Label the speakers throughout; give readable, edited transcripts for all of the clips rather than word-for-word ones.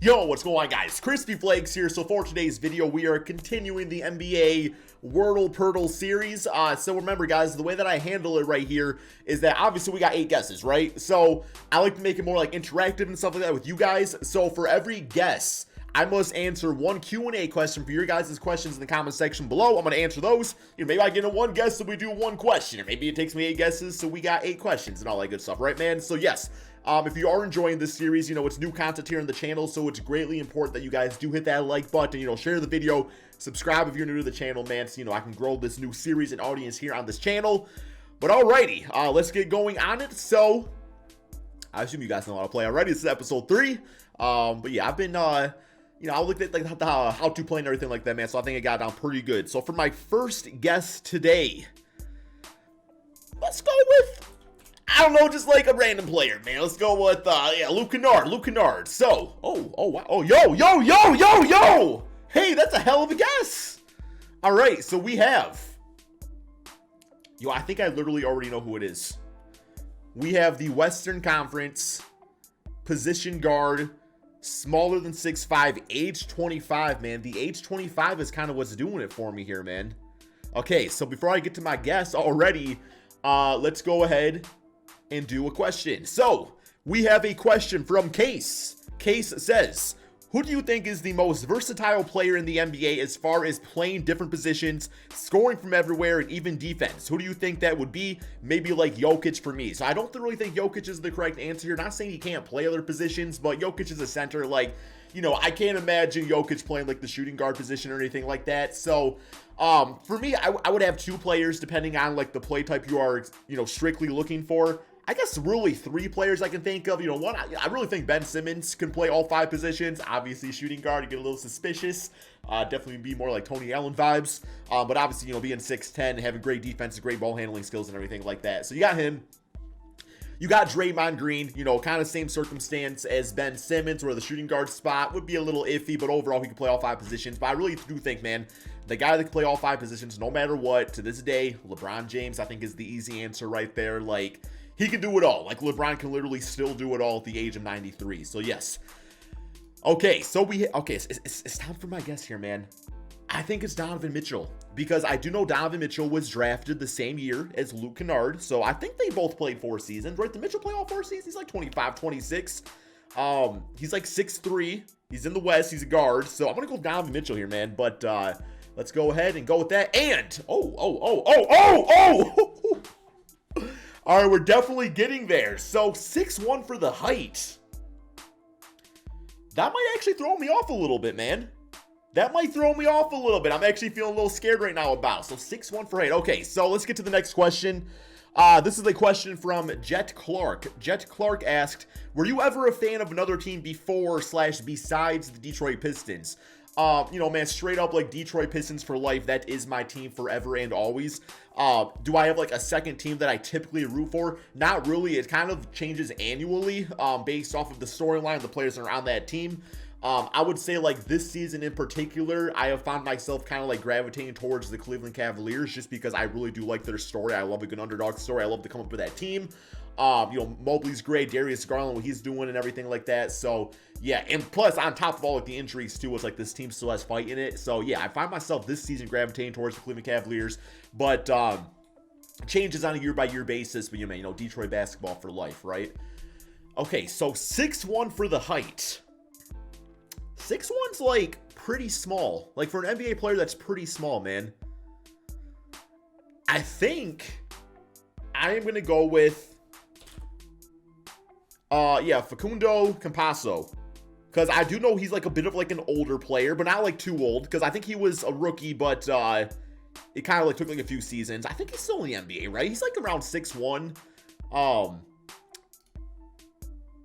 Speaker 1: Yo, what's going on, guys? KrispyFlakes here. So for today's video, we are continuing the NBA Wordle Purtle series. So remember, guys, the way that I handle it right here is that obviously we got 8 guesses, right? So I like to make it more like interactive and stuff like that with you guys. So for every guess, I must answer one Q&A question for your guys' questions in the comment section below. I'm going to answer those. You know, maybe I get in one guess so we do one question, or maybe it takes me 8 guesses so we got 8 questions and all that good stuff, right, man? So yes. If you are enjoying this series, you know, it's new content here on the channel, so it's greatly important that you guys do hit that like button, you know, share the video, subscribe if you're new to the channel, man, so, you know, I can grow this new series and audience here on this channel. But alrighty, let's get going on it. So, I assume you guys know how to play already. This is episode 3. But yeah, I've been, you know, I looked at, like, how to play and everything like that, man, so I think I got it down pretty good. So, for my first guess today, let's go with, I don't know, just like a random player, man. Let's go with, yeah, Luke Kennard. So, wow. Yo. Hey, that's a hell of a guess. All right, so we have, I think I literally already know who it is. We have the Western Conference, position guard, smaller than 6'5", age 25, man. The age 25 is kind of what's doing it for me here, man. Okay, so before I get to my guess already, let's go ahead and do a question. So we have a question from Case. Case says, who do you think is the most versatile player in the NBA as far as playing different positions, scoring from everywhere, and even defense? Who do you think that would be? Maybe like Jokic for me. So I don't really think Jokic is the correct answer here. Not saying he can't play other positions, but Jokic is a center. Like, you know, I can't imagine Jokic playing like the shooting guard position or anything like that. So for me, I would have 2 players depending on like the play type you are, you know, strictly looking for. I guess really 3 players I can think of. You know, one, I really think Ben Simmons can play all 5 positions. Obviously, shooting guard, you get a little suspicious. Definitely be more like Tony Allen vibes. But obviously, you know, being 6'10", having great defense, great ball handling skills and everything like that. So you got him. You got Draymond Green, you know, kind of same circumstance as Ben Simmons, where the shooting guard spot would be a little iffy, but overall he can play all 5 positions. But I really do think, man, the guy that can play all 5 positions, no matter what, to this day, LeBron James, I think is the easy answer right there. Like, he can do it all. Like, LeBron can literally still do it all at the age of 93. So, yes. Okay, so it's time for my guess here, man. I think it's Donovan Mitchell, because I do know Donovan Mitchell was drafted the same year as Luke Kennard. So, I think they both played 4 seasons, right? Did Mitchell play all 4 seasons? He's like 25, 26. He's like 6'3". He's in the West. He's a guard. So, I'm going to go with Donovan Mitchell here, man. But, let's go ahead and go with that. And, all right, we're definitely getting there. So 6'1" for the height. That might actually throw me off a little bit, man. That might throw me off a little bit. I'm actually feeling a little scared right now about. So 6'1" for height. Okay, so let's get to the next question. This is a question from Jet Clark. Jet Clark asked, were you ever a fan of another team besides the Detroit Pistons? You know, man, straight up like Detroit Pistons for life. That is my team forever and always. Do I have like a second team that I typically root for? Not really. It kind of changes annually based off of the storyline of the players that are on that team. I would say like this season in particular, I have found myself kind of like gravitating towards the Cleveland Cavaliers just because I really do like their story. I love a good underdog story. I love to come up with that team. You know, Mobley's great, Darius Garland, what he's doing and everything like that. So yeah, and plus on top of all like the injuries too, it's like this team still has fight in it. So yeah, I find myself this season gravitating towards the Cleveland Cavaliers, but changes on a year-by-year basis. But you know, Detroit basketball for life, right? Okay, so 6'1" for the height. 6'1's like pretty small. Like for an NBA player, that's pretty small, man. I think I am gonna go with Facundo Campazzo, because I do know he's like a bit of like an older player, but not like too old, because I think he was a rookie, but it kind of like took like a few seasons. I think he's still in the NBA, right? He's like around 6'1".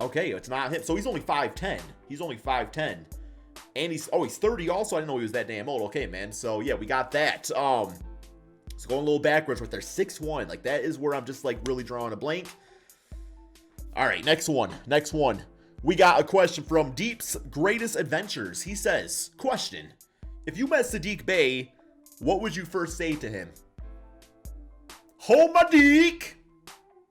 Speaker 1: Okay, it's not him. So he's only 5'10". He's only 5'10". And he's 30 also. I didn't know he was that damn old. Okay, man. So yeah, we got that. So going a little backwards right there. 6'1". Like that is where I'm just like really drawing a blank. All right, next one. We got a question from Deep's Greatest Adventures. He says, question, if you met Sadiq Bey, what would you first say to him? Hold my dick.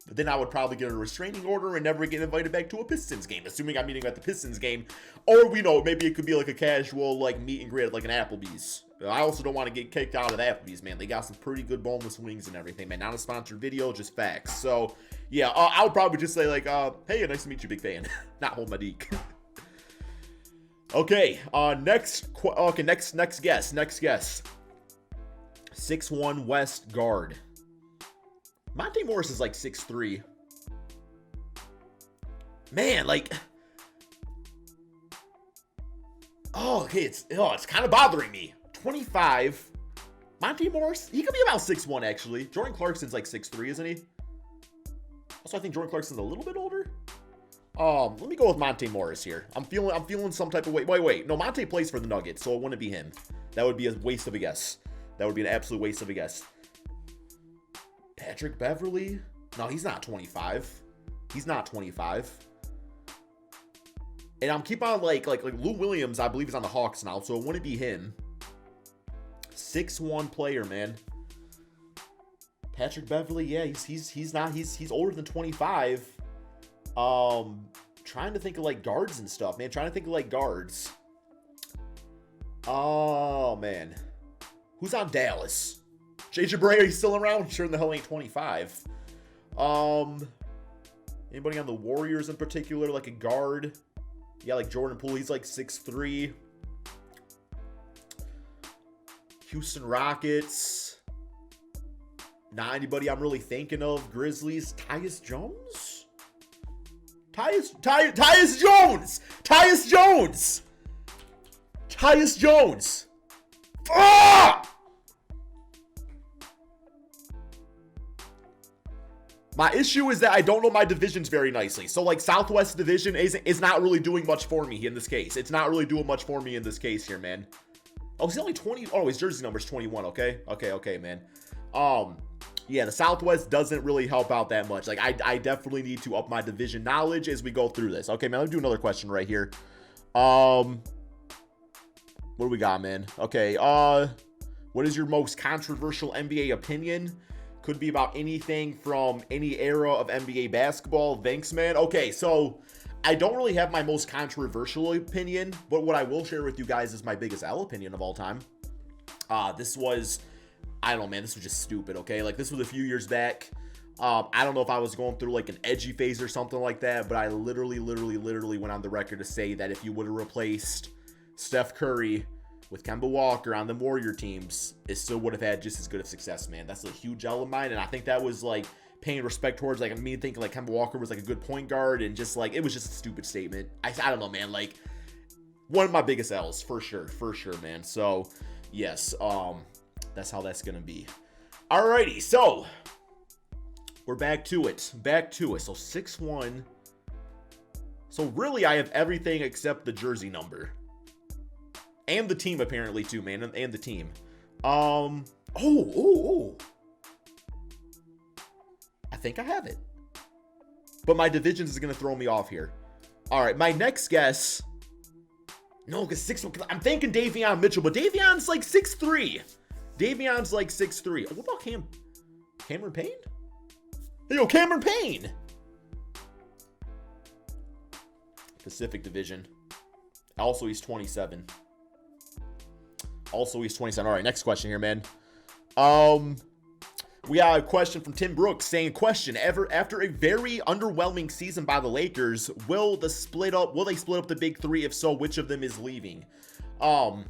Speaker 1: then I would probably get a restraining order and never get invited back to a Pistons game, assuming I'm meeting at the Pistons game. Or, we know, maybe it could be like a casual, like, meet and greet at, like, an Applebee's. I also don't want to get kicked out of Applebee's, man. They got some pretty good boneless wings and everything, man. Not a sponsored video, just facts. So, yeah, I would probably just say, like, hey, nice to meet you, big fan. Not hold my deek. Okay, next guess. 6'1" West guard. Monte Morris is like 6'3". Man, like, okay, it's kind of bothering me. 25. Monte Morris, he could be about 6'1", actually. Jordan Clarkson's like 6'3", isn't he? Also, I think Jordan Clarkson's a little bit older. Let me go with Monte Morris here. I'm feeling some type of way. Wait. No, Monte plays for the Nuggets, so it wouldn't be him. That would be a waste of a guess. That would be an absolute waste of a guess. Patrick Beverley? No, he's not 25. He's not 25. And I'm keep on like Lou Williams, I believe, is on the Hawks now, so it wouldn't be him. 6'1" player, man. Patrick Beverley, yeah, he's older than 25. Trying to think of like guards and stuff, man. Trying to think of like guards. Oh man, who's on Dallas? JJ Barea, he's still around? Sure in the hell ain't 25. Anybody on the Warriors in particular, like a guard? Yeah, like Jordan Poole, he's like 6'3". Houston Rockets. Not anybody I'm really thinking of. Grizzlies. Tyus Jones? Tyus Jones! Tyus Jones! Tyus Jones! Ah! My issue is that I don't know my divisions very nicely. So, like, Southwest Division is not really doing much for me in this case. It's not really doing much for me in this case here, man. Oh, he's only 20. Oh, his jersey number's 21. Okay, man. Yeah, the Southwest doesn't really help out that much. Like, I definitely need to up my division knowledge as we go through this. Okay, man, let me do another question right here. What do we got, man? Okay, what is your most controversial NBA opinion? Could be about anything from any era of NBA basketball. Thanks, man. Okay, so I don't really have my most controversial opinion, but what I will share with you guys is my biggest L opinion of all time. This was, I don't know, man, this was just stupid, okay? Like, this was a few years back. I don't know if I was going through, like, an edgy phase or something like that, but I literally went on the record to say that if you would have replaced Steph Curry with Kemba Walker on the Warrior teams, it still would have had just as good of success, man. That's a huge L of mine, and I think that was, like, paying respect towards, like, me thinking, like, Kemba Walker was, like, a good point guard, and just, like, it was just a stupid statement. I don't know, man, like, one of my biggest L's, for sure, man. So, yes, that's how that's gonna be. Alrighty, so, we're back to it. So, 6'1". So, really, I have everything except the jersey number. And the team, apparently, too, man. And the team. I think I have it. But my divisions is going to throw me off here. All right, my next guess. No, because 6'1". I'm thinking Davion Mitchell, but Davion's like 6'3". Davion's like 6'3". What about Cameron Payne? Hey, yo, Cameron Payne! Pacific Division. Also, he's 27. All right, next question here, man. We got a question from Tim Brooks saying, after a very underwhelming season by the Lakers, will they split up the big three? If so, which of them is leaving? I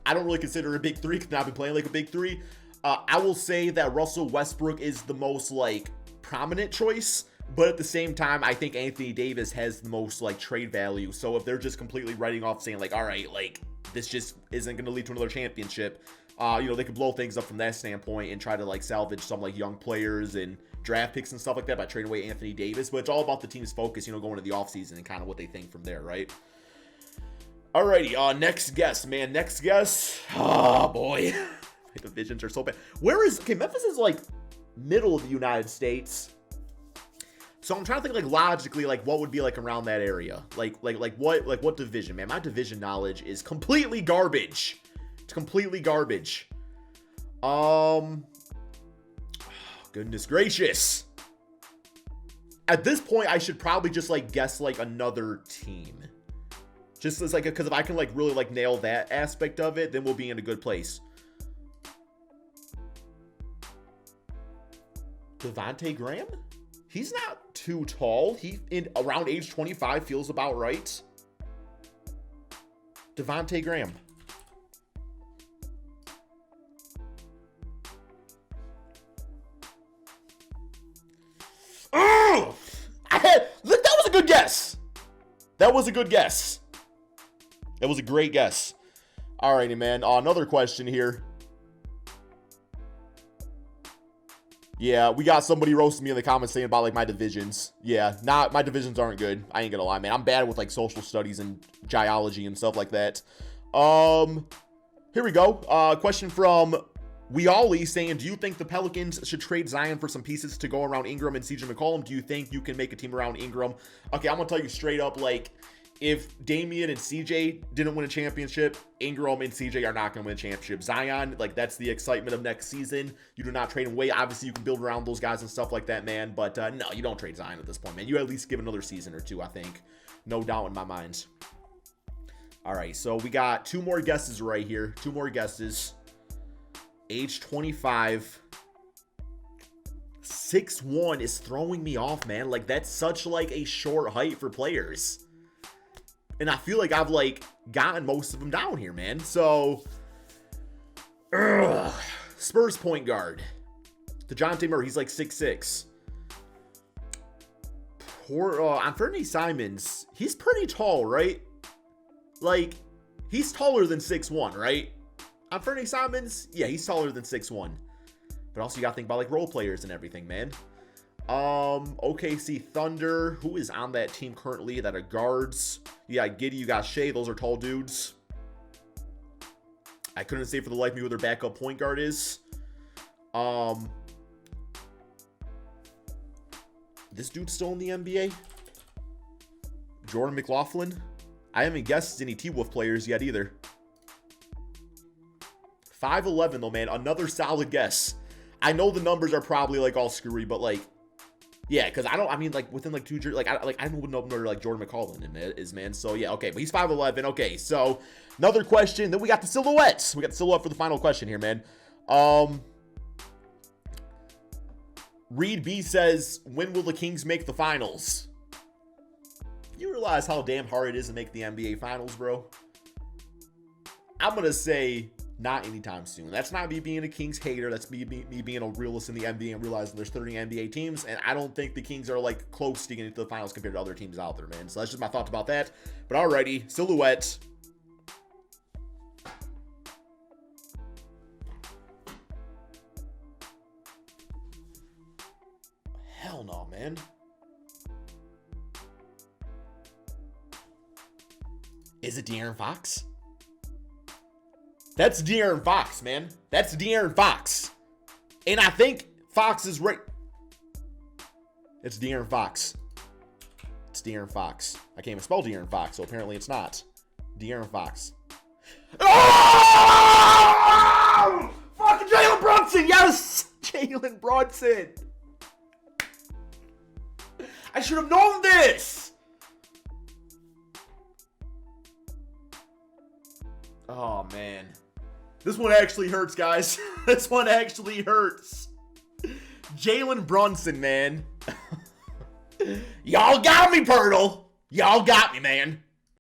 Speaker 1: don't really consider a big three because I've been playing like a big three. I will say that Russell Westbrook is the most, like, prominent choice, but at the same time, I think Anthony Davis has the most, like, trade value. So if they're just completely writing off saying, like, all right, like, this just isn't going to lead to another championship, they could blow things up from that standpoint and try to, like, salvage some, like, young players and draft picks and stuff like that by trading away Anthony Davis. But it's all about the team's focus, going into the offseason and kind of what they think from there, right? Alrighty, next guess, man. Oh, boy. My divisions are so bad. Memphis is, like, middle of the United States. So I'm trying to think, like, logically, like, what would be, like, around that area? Like what division, man? My division knowledge is completely garbage. It's completely garbage. Goodness gracious. At this point, I should probably just like guess like another team. Just as like, because if I can like really like nail that aspect of it, then we'll be in a good place. Devontae Graham? He's not too tall. He in around age 25 feels about right. Devontae Graham. Oh! Look, that was a good guess. That was a good guess. That was a great guess. Alrighty, man. Another question here. Yeah, we got somebody roasting me in the comments saying about like my divisions. Yeah, my divisions aren't good. I ain't gonna lie, man. I'm bad with like social studies and geology and stuff like that. Here we go. Question from Weolly saying, do you think the Pelicans should trade Zion for some pieces to go around Ingram and CJ McCollum? Do you think you can make a team around Ingram? Okay, I'm gonna tell you straight up, like, if Damian and CJ didn't win a championship, Ingram and CJ are not going to win a championship. Zion, like, that's the excitement of next season. You do not trade him away. Obviously, you can build around those guys and stuff like that, man. But no, you don't trade Zion at this point, man. You at least give another season or two, I think. No doubt in my mind. All right, so we got 2 more guesses right here. 2 more guesses. Age 25. 6'1" is throwing me off, man. Like, that's such, like, a short height for players. And I feel like I've, like, gotten most of them down here, man. So, Spurs point guard. DeJounte Murray, he's like 6'6". Anthony Simons, he's pretty tall, right? Like, he's taller than 6'1", right? Anthony Simons, yeah, he's taller than 6'1". But also, you got to think about, like, role players and everything, man. OKC Thunder, who is on that team currently that are guards? You got Giddey, you got Shea, those are tall dudes. I couldn't say for the life of me who their backup point guard is. This dude's still in the NBA? Jordan McLaughlin? I haven't guessed any T-Wolf players yet either. 5'11" though, man. Another solid guess. I know the numbers are probably like all screwy, but like, yeah, because I mean, like, within, like, 2 years, like, I wouldn't know where, like, Jordan McCollum is, man. So, yeah, okay, but he's 5'11". Okay, so, another question. Then we got the silhouettes. We got the silhouette for the final question here, man. Reed B says, when will the Kings make the finals? You realize how damn hard it is to make the NBA finals, bro? I'm going to say not anytime soon. That's not me being a Kings hater. That's me being a realist in the NBA and realizing there's 30 NBA teams. And I don't think the Kings are like close to getting into the finals compared to other teams out there, man. So that's just my thoughts about that. But alrighty, silhouette. Hell no, man. Is it De'Aaron Fox? That's De'Aaron Fox, man. That's De'Aaron Fox. And I think Fox is right. It's De'Aaron Fox. It's De'Aaron Fox. I can't even spell De'Aaron Fox, so apparently it's not. De'Aaron Fox. Oh! Fucking Jalen Brunson! Yes! Jalen Brunson! I should have known this! Oh, man. This one actually hurts, guys. This one actually hurts. Jalen Brunson, man. Y'all got me, Purtle. Y'all got me, man.